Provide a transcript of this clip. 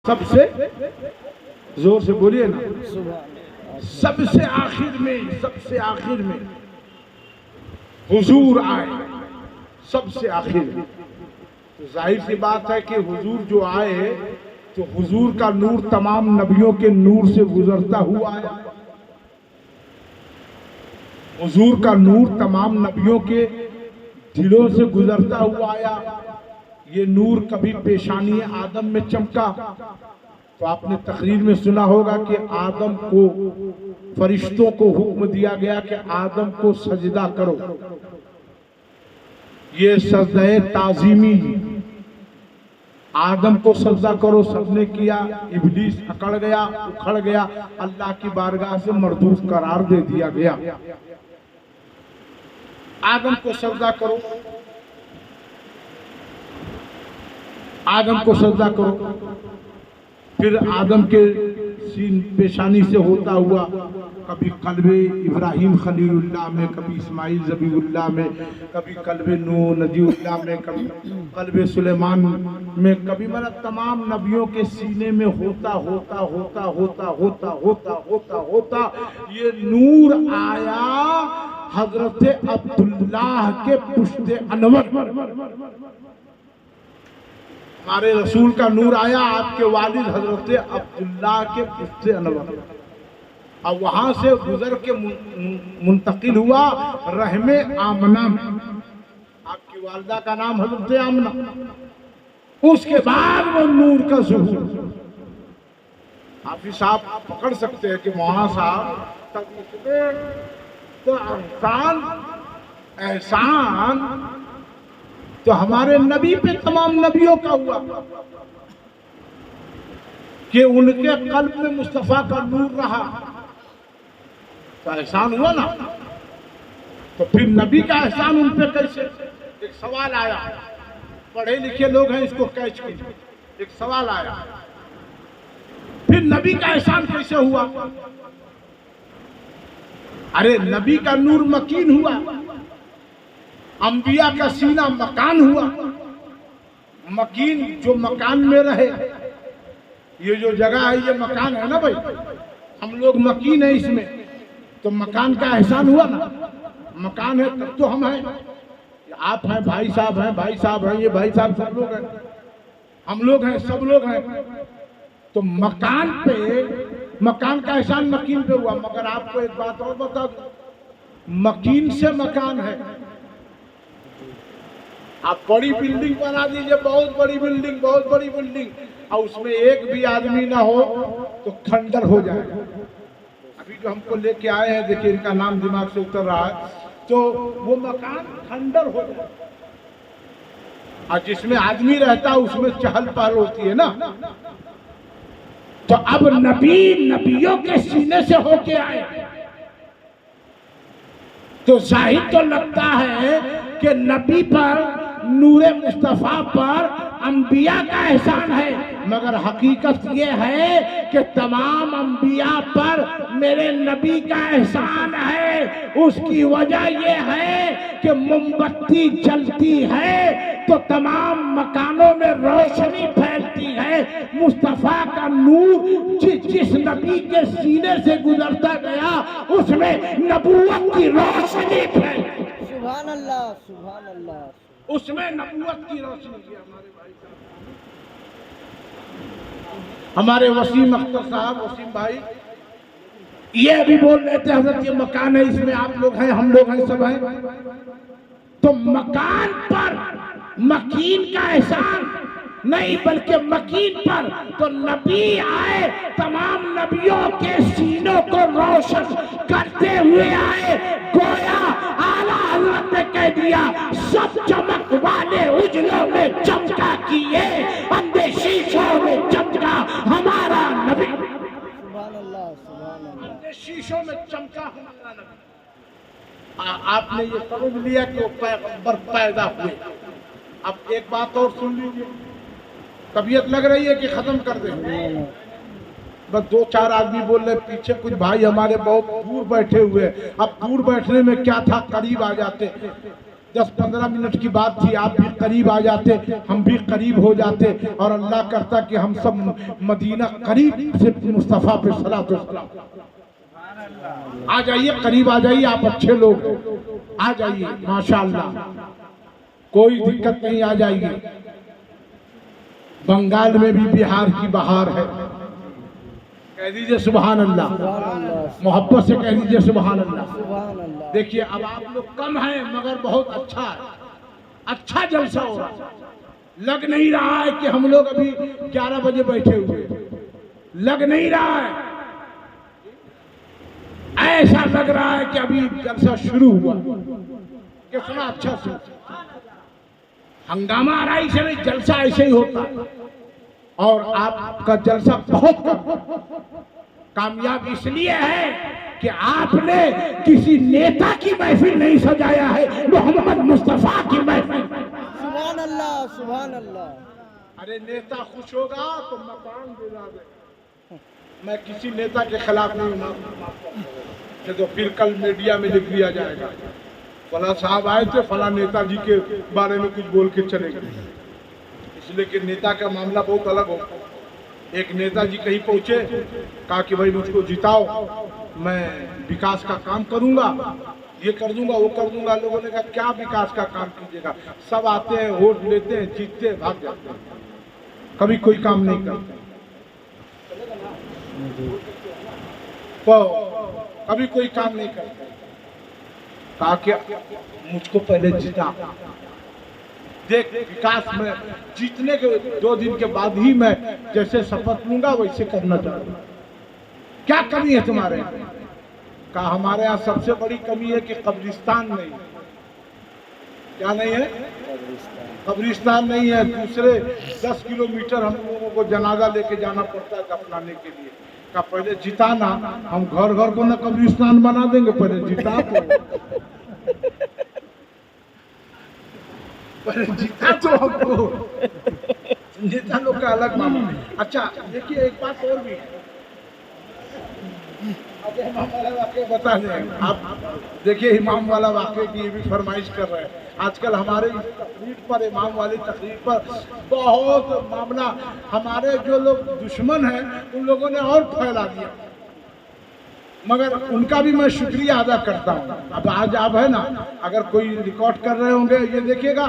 सबसे जोर से बोलिए ना, सबसे आखिर में हुजूर आए, सबसे आखिर में। तो जाहिर सी बात है कि हुजूर जो आए तो हुजूर का नूर तमाम नबियों के नूर से गुजरता हुआ आया। हुजूर का नूर तमाम नबियों के दिलों से गुजरता हुआ आया। ये नूर कभी पेशानी आदम में चमका, तो आपने तकरीर में सुना होगा कि आदम को फरिश्तों को हुक्म दिया गया कि आदम को सजदा करो। ये सजदे ताजीमी, आदम को सजदा करो, सबने किया। इब्लीस अकड़ गया, उखड़ गया, अल्लाह की बारगाह से मरदूद करार दे दिया गया। आदम को सजदा करो, आदम को सजदा करो। फिर आदम के सीन पेशानी से होता हुआ कभी कल्बे इब्राहिम खलीलुल्लाह में, कभी इस्माइल ज़बीहुल्लाह में, कभी कल्बे नूह नजीउल्लाह में, कभी कल्बे सुलेमान में, कभी मतलब तमाम नबियों के सीने में होता होता होता होता होता होता होता होता ये नूर आया हजरत अब्दुल्लाह के पुश्ते अनवर। हमारे रसूल का नूर आया आपके वालिद हजरत अब्दुल्लाह के पुश्ते अनवर, और वहां से गुजर के मुंतकिल हुआ रहमे आमना में। आपकी वालदा का नाम हजरत आमना। उसके बाद वो नूर का ज़ुहूर। हाफिज़ साहब पकड़ सकते हैं कि मौलाना साहब तब तो एहसान तो हमारे नबी पे तमाम नबियों का हुआ कि उनके कल्ब में मुस्तफा का नूर रहा, तो एहसान हुआ ना। तो फिर नबी का एहसान उन पे कैसे? एक सवाल आया, पढ़े लिखे लोग हैं इसको कैच कीजिए। एक सवाल आया, फिर नबी का एहसान कैसे हुआ? अरे नबी का नूर मकीन हुआ, अंबिया का सीना मकान हुआ। मकीन जो मकान में रहे, ये जो जगह है ये मकान है ना भाई, हम लोग मकीन है इसमें, तो मकान का एहसान हुआ ना। मकान है तब तो हम हैं, आप हैं, भाई साहब हैं, भाई साहब हैं, ये भाई साहब सब लोग हैं, हम लोग हैं, सब लोग हैं। तो मकान पे, मकान का एहसान मकीन पे हुआ। मगर आपको एक बात और बता दूं, मकीन से मकान है। आप बड़ी बिल्डिंग बना दीजिए, बहुत बड़ी बिल्डिंग, बहुत बड़ी बिल्डिंग, और उसमें एक भी आदमी ना हो तो खंडर हो जाएगा। अभी जो हमको लेके आए हैं, देखिए इनका नाम दिमाग से उतर रहा है, तो वो मकान खंडर हो जाएगा। और जिसमें आदमी रहता है उसमें चहल पहल होती है ना। तो अब नबी नबियों के सीने से होके आए, तो जाहिर तो लगता है कि नबी पर, नूरे मुस्तफा पर अंबिया का एहसान है, मगर हकीकत ये है कि तमाम अंबिया पर मेरे नबी का एहसान है। उसकी वजह ये है कि मोमबत्ती जलती है तो तमाम मकानों में रोशनी फैलती है। मुस्तफा का नूर जिस नबी के सीने से गुजरता गया उसमें नबूवत की रोशनी फैलती। सुभान अल्लाह, सुभान अल्लाह। उसमें नबूवत की रोशनी की। हमारे भाई हमारे वसीम अख्तर साहब, वसीम भाई ये भी बोल रहे थे हजरत ये मकान है, इसमें आप लोग हैं, हम लोग हैं, सब हैं। तो मकान पर मकीन का एहसान नहीं, बल्कि मकीन पर तो नबी आए, तमाम नबियों के सीनों को रोशन करते हुए आए। गोया आला हजरत ने कह दिया, सब चमक वाले उजलों में चमका किए, अंधे शीशों में चमका हमारा नबी। सुभान अल्लाह, सुभान अल्लाह। अंधे शीशों में चमका हमारा नबी। आपने ये समझ लिया कि वो पैगंबर पैदा हुए। अब एक बात और सुन लीजिए, तबीयत लग रही है कि खत्म कर दें? बस दो चार आदमी बोल रहे, पीछे कुछ भाई हमारे बहुत दूर बैठे हुए। अब दूर बैठने में क्या था, करीब आ जाते। 10-15 मिनट की बात थी, आप भी करीब आ जाते, हम भी करीब हो जाते, और अल्लाह करता कि हम सब मदीना करीब से मुस्तफ़ा पे सलात व सलाम। आ जाइए, करीब आ जाइए, आप अच्छे लोग आ जाइए, माशाअल्लाह, कोई दिक्कत नहीं, आ जाइए। बंगाल में भी बिहार की बहार है, कह दीजिए सुभान अल्लाह, मोहब्बत से कह दीजिए सुभान अल्लाह। सुभान अल्लाह। देखिए अब आप लोग कम हैं मगर बहुत अच्छा है, अच्छा जलसा हो रहा है। लग नहीं रहा है कि हम लोग अभी 11 बजे बैठे हुए, लग नहीं रहा है, ऐसा लग रहा है कि अभी जलसा शुरू हुआ। कितना अच्छा से हंगामा आ रहा है, इसे नहीं, जलसा ऐसे ही होता है। और आपका जलसा बहुत कामयाब इसलिए है कि आपने किसी नेता की महफिल नहीं सजाया है, मोहम्मद मुस्तफा की महफिल। सुभान अल्लाह, सुभान अल्लाह। अरे नेता खुश होगा तो मकान दिला दे। मैं किसी नेता के खिलाफ नहीं हूँ, तो फिर कल मीडिया में लिख दिया जाएगा फला साहब आए थे, फला नेताजी के बारे में कुछ बोल के चले गए। इसलिए कि नेता का मामला बहुत अलग हो। एक नेताजी कहीं पहुंचे, कहा कि भाई मुझको जिताओ, मैं विकास का काम करूंगा, ये कर दूंगा, वो कर दूंगा। लोगों ने कहा क्या विकास का काम कीजिएगा, सब आते हैं, वोट लेते हैं, जीतते हैं, भाग जाते हैं, कभी कोई काम नहीं करते, तो कभी कोई काम नहीं करते। कहा कि मुझको पहले जिता, देख विकास में जीतने के 2 दिन के बाद ही मैं जैसे शपथ लूंगा वैसे करना चाहूंगा। क्या कमी है तुम्हारे यहाँ? कहा हमारे यहाँ सबसे बड़ी कमी है कि कब्रिस्तान नहीं है। क्या नहीं है? कब्रिस्तान नहीं है। दूसरे 10 किलोमीटर हम लोगों को जनाजा लेके जाना पड़ता है दफनाने के लिए। का पहले जिताना, हम घर घर को ना कब्रिस्तान बना देंगे, पहले जिता तो पहले जिता तो हमको। नेता लोग का अलग मामला। अच्छा देखिए एक बात और भी है, इमाम वाला वाक़या बता दें आप। देखिए इमाम वाला वाक़े की ये भी फरमाइश कर रहे हैं। आजकल हमारे इस तकरीर पर, इमाम वाली तकरीर पर बहुत मामला, हमारे जो लोग दुश्मन हैं उन लोगों ने और फैला दिया, मगर उनका भी मैं शुक्रिया अदा करता हूँ। अब आज आप है ना, अगर कोई रिकॉर्ड कर रहे होंगे ये देखिएगा